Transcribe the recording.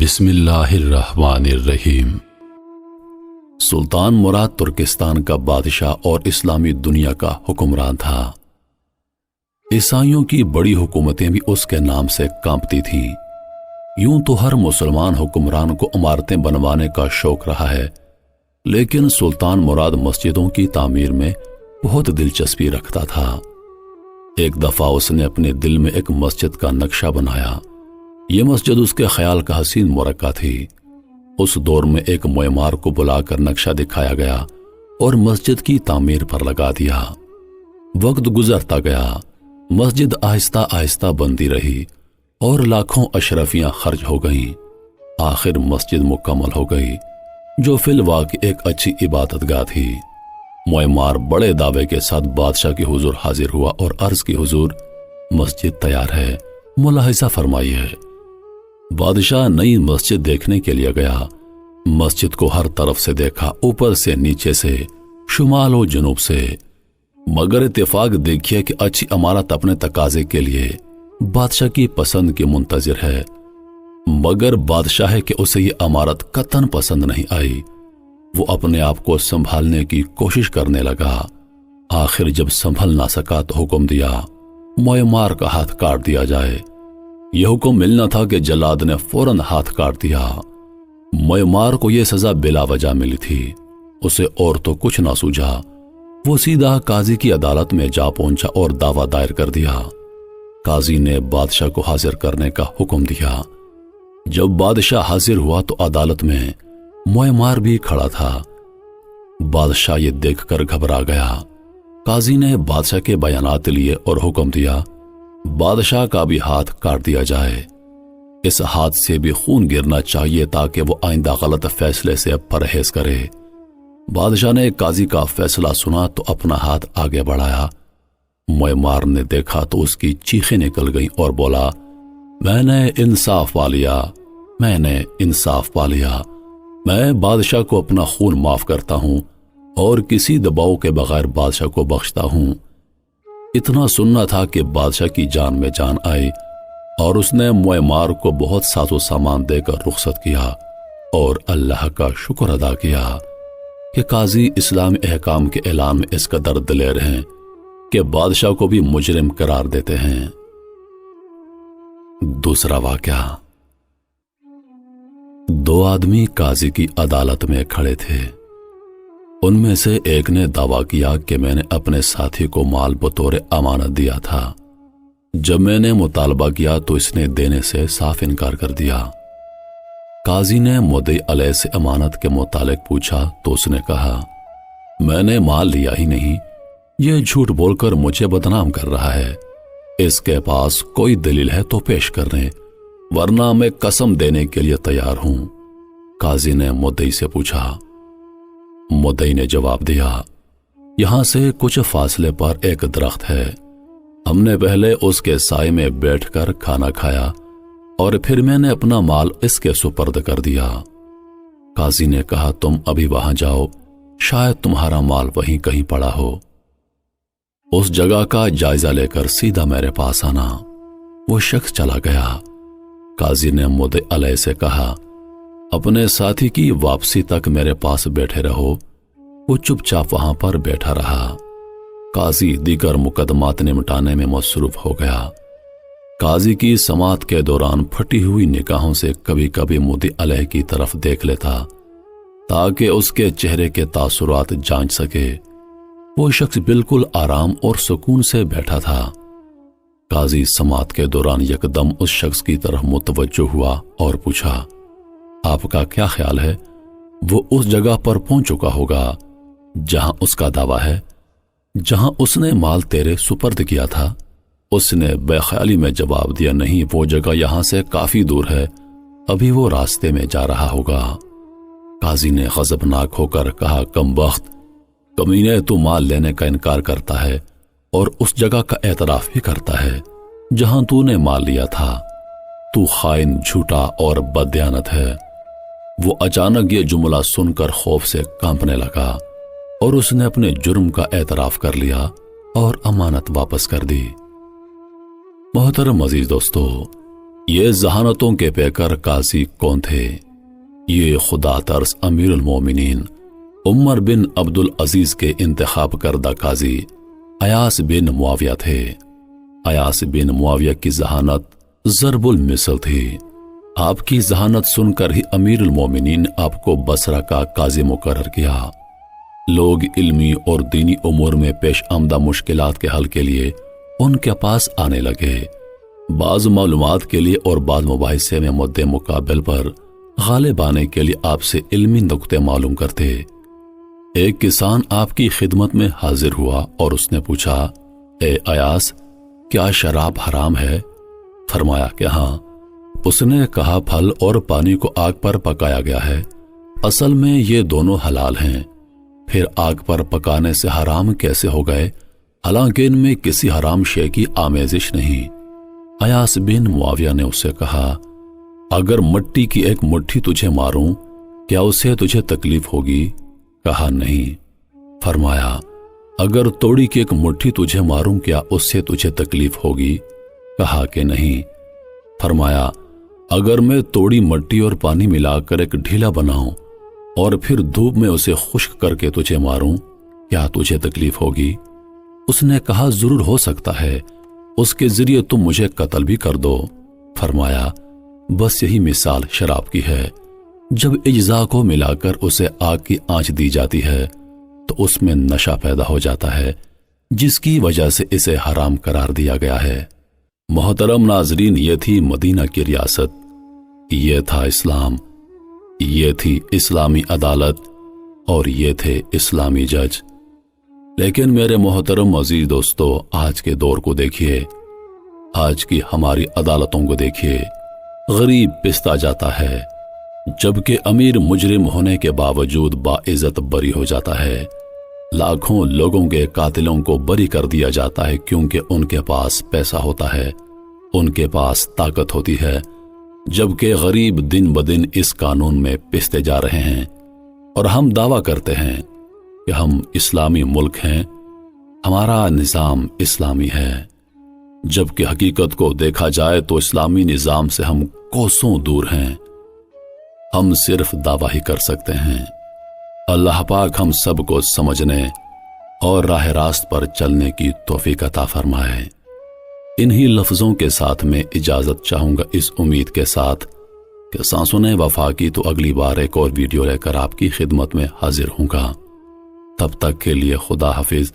بسم اللہ الرحمن الرحیم۔ سلطان مراد ترکستان کا بادشاہ اور اسلامی دنیا کا حکمران تھا۔ عیسائیوں کی بڑی حکومتیں بھی اس کے نام سے کانپتی تھیں۔ یوں تو ہر مسلمان حکمران کو عمارتیں بنوانے کا شوق رہا ہے، لیکن سلطان مراد مسجدوں کی تعمیر میں بہت دلچسپی رکھتا تھا۔ ایک دفعہ اس نے اپنے دل میں ایک مسجد کا نقشہ بنایا۔ یہ مسجد اس کے خیال کا حسین مرکہ تھی۔ اس دور میں ایک معمار کو بلا کر نقشہ دکھایا گیا اور مسجد کی تعمیر پر لگا دیا۔ وقت گزرتا گیا، مسجد آہستہ آہستہ بنتی رہی اور لاکھوں اشرفیاں خرچ ہو گئیں۔ آخر مسجد مکمل ہو گئی، جو فی الواقع ایک اچھی عبادت گاہ تھی۔ معمار بڑے دعوے کے ساتھ بادشاہ کے حضور حاضر ہوا اور عرض کی، حضور مسجد تیار ہے، ملاحظہ فرمائیے۔ بادشاہ نئی مسجد دیکھنے کے لیے گیا۔ مسجد کو ہر طرف سے دیکھا، اوپر سے، نیچے سے، شمال و جنوب سے، مگر اتفاق دیکھیے کہ اچھی عمارت اپنے تقاضے کے لیے بادشاہ کی پسند کی منتظر ہے، مگر بادشاہ ہے کہ اسے یہ عمارت قطعاً پسند نہیں آئی۔ وہ اپنے آپ کو سنبھالنے کی کوشش کرنے لگا۔ آخر جب سنبھل نہ سکا تو حکم دیا، معمار کا ہاتھ کاٹ دیا جائے۔ یہ حکم ملنا تھا کہ جلاد نے فوراً ہاتھ کاٹ دیا۔ معمار کو یہ سزا بلا وجہ ملی تھی، اسے اور تو کچھ نہ سوجھا۔ وہ سیدھا قاضی کی عدالت میں جا پہنچا اور دعویٰ دائر کر دیا۔ قاضی نے بادشاہ کو حاضر کرنے کا حکم دیا۔ جب بادشاہ حاضر ہوا تو عدالت میں معمار بھی کھڑا تھا۔ بادشاہ یہ دیکھ کر گھبرا گیا۔ قاضی نے بادشاہ کے بیانات لیے اور حکم دیا، بادشاہ کا بھی ہاتھ کاٹ دیا جائے۔ اس ہاتھ سے بھی خون گرنا چاہیے تاکہ وہ آئندہ غلط فیصلے سے پرہیز کرے۔ بادشاہ نے قاضی کا فیصلہ سنا تو اپنا ہاتھ آگے بڑھایا۔ معمار نے دیکھا تو اس کی چیخیں نکل گئیں اور بولا، میں نے انصاف پا لیا، میں نے انصاف پا لیا۔ میں بادشاہ کو اپنا خون معاف کرتا ہوں اور کسی دباؤ کے بغیر بادشاہ کو بخشتا ہوں۔ اتنا سننا تھا کہ بادشاہ کی جان میں جان آئی اور اس نے معمار کو بہت ساز و سامان دے کر رخصت کیا اور اللہ کا شکر ادا کیا کہ قاضی اسلامی احکام کے اعلان میں اس قدر دلیر ہیں کہ بادشاہ کو بھی مجرم قرار دیتے ہیں۔ دوسرا واقعہ، دو آدمی قاضی کی عدالت میں کھڑے تھے۔ ان میں سے ایک نے دعویٰ کیا کہ میں نے اپنے ساتھی کو مال بطور امانت دیا تھا۔ جب میں نے مطالبہ کیا تو اس نے دینے سے صاف انکار کر دیا۔ قاضی نے مدعی علیہ سے امانت کے متعلق پوچھا تو اس نے کہا، میں نے مال لیا ہی نہیں، یہ جھوٹ بول کر مجھے بدنام کر رہا ہے۔ اس کے پاس کوئی دلیل ہے تو پیش کر دیں، ورنہ میں قسم دینے کے لیے تیار ہوں۔ قاضی نے مدعی سے پوچھا۔ مدعی نے جواب دیا، یہاں سے کچھ فاصلے پر ایک درخت ہے، ہم نے پہلے اس کے سائے میں بیٹھ کر کھانا کھایا اور پھر میں نے اپنا مال اس کے سپرد کر دیا۔ قاضی نے کہا، تم ابھی وہاں جاؤ، شاید تمہارا مال وہیں کہیں پڑا ہو۔ اس جگہ کا جائزہ لے کر سیدھا میرے پاس آنا۔ وہ شخص چلا گیا۔ قاضی نے مدعی علیہ سے کہا، اپنے ساتھی کی واپسی تک میرے پاس بیٹھے رہو۔ وہ چپ چاپ وہاں پر بیٹھا رہا۔ قاضی دیگر مقدمات نمٹانے میں مصروف ہو گیا۔ قاضی کی سماعت کے دوران پھٹی ہوئی نگاہوں سے کبھی کبھی مدعی علیہ کی طرف دیکھ لیتا تاکہ اس کے چہرے کے تاثرات جانچ سکے۔ وہ شخص بالکل آرام اور سکون سے بیٹھا تھا۔ قاضی سماعت کے دوران یکدم اس شخص کی طرف متوجہ ہوا اور پوچھا، آپ کا کیا خیال ہے وہ اس جگہ پر پہنچ چکا ہوگا جہاں اس کا دعویٰ ہے، جہاں اس نے مال تیرے سپرد کیا تھا؟ اس نے بے خیالی میں جواب دیا، نہیں، وہ جگہ یہاں سے کافی دور ہے، ابھی وہ راستے میں جا رہا ہوگا۔ قاضی نے غضبناک ہو کر کہا، کم بخت، کمینے، تو مال لینے کا انکار کرتا ہے اور اس جگہ کا اعتراف بھی کرتا ہے جہاں تو نے مال لیا تھا۔ تو خائن، جھوٹا اور بددیانت ہے۔ وہ اچانک یہ جملہ سن کر خوف سے کانپنے لگا اور اس نے اپنے جرم کا اعتراف کر لیا اور امانت واپس کر دی۔ محترم عزیز دوستو، یہ ذہانتوں کے پیکر قاضی کون تھے؟ یہ خدا ترس امیر المومنین عمر بن عبد العزیز کے انتخاب کردہ قاضی ایاس بن معاویہ تھے۔ ایاس بن معاویہ کی ذہانت ضرب المثل تھی۔ آپ کی ذہانت سن کر ہی امیر المومنین نے آپ کو بصرہ کا قاضی مقرر کیا۔ لوگ علمی اور دینی امور میں پیش آمدہ مشکلات کے حل کے لیے ان کے پاس آنے لگے۔ بعض معلومات کے لیے اور بعض مباحثے میں مدِ مقابل پر غالب آنے کے لیے آپ سے علمی نکتے معلوم کرتے۔ ایک کسان آپ کی خدمت میں حاضر ہوا اور اس نے پوچھا، اے ایاس، کیا شراب حرام ہے؟ فرمایا کہ ہاں۔ اس نے کہا، پھل اور پانی کو آگ پر پکایا گیا ہے، اصل میں یہ دونوں حلال ہیں، پھر آگ پر پکانے سے حرام کیسے ہو گئے، حالانکہ ان میں کسی حرام شے کی آمیزش نہیں۔ ایاس بن معاویہ نے اس سے کہا، اگر مٹی کی ایک مٹھی تجھے ماروں کیا اس سے تجھے تکلیف ہوگی؟ کہا نہیں۔ فرمایا، اگر توڑی کی ایک مٹھی تجھے ماروں کیا اس سے تجھے تکلیف ہوگی؟ کہا کہ نہیں۔ فرمایا، اگر میں توڑی مٹی اور پانی ملا کر ایک ڈھیلا بناؤں اور پھر دھوپ میں اسے خشک کر کے تجھے ماروں کیا تجھے تکلیف ہوگی؟ اس نے کہا، ضرور ہو سکتا ہے، اس کے ذریعے تم مجھے قتل بھی کر دو۔ فرمایا، بس یہی مثال شراب کی ہے، جب اجزاء کو ملا کر اسے آگ کی آنچ دی جاتی ہے تو اس میں نشہ پیدا ہو جاتا ہے، جس کی وجہ سے اسے حرام قرار دیا گیا ہے۔ محترم ناظرین، یہ تھی مدینہ کی ریاست، یہ تھا اسلام، یہ تھی اسلامی عدالت اور یہ تھے اسلامی جج۔ لیکن میرے محترم عزیز دوستو، آج کے دور کو دیکھیے، آج کی ہماری عدالتوں کو دیکھیے۔ غریب پستا جاتا ہے، جبکہ امیر مجرم ہونے کے باوجود باعزت بری ہو جاتا ہے۔ لاکھوں لوگوں کے قاتلوں کو بری کر دیا جاتا ہے کیونکہ ان کے پاس پیسہ ہوتا ہے، ان کے پاس طاقت ہوتی ہے، جبکہ غریب دن بدن اس قانون میں پستے جا رہے ہیں۔ اور ہم دعویٰ کرتے ہیں کہ ہم اسلامی ملک ہیں، ہمارا نظام اسلامی ہے، جبکہ حقیقت کو دیکھا جائے تو اسلامی نظام سے ہم کوسوں دور ہیں۔ ہم صرف دعویٰ ہی کر سکتے ہیں۔ اللہ پاک ہم سب کو سمجھنے اور راہ راست پر چلنے کی توفیق عطا فرمائے۔ انہی لفظوں کے ساتھ میں اجازت چاہوں گا، اس امید کے ساتھ کہ سانسوں نے وفا کی تو اگلی بار ایک اور ویڈیو لے کر آپ کی خدمت میں حاضر ہوں گا۔ تب تک کے لیے خدا حافظ۔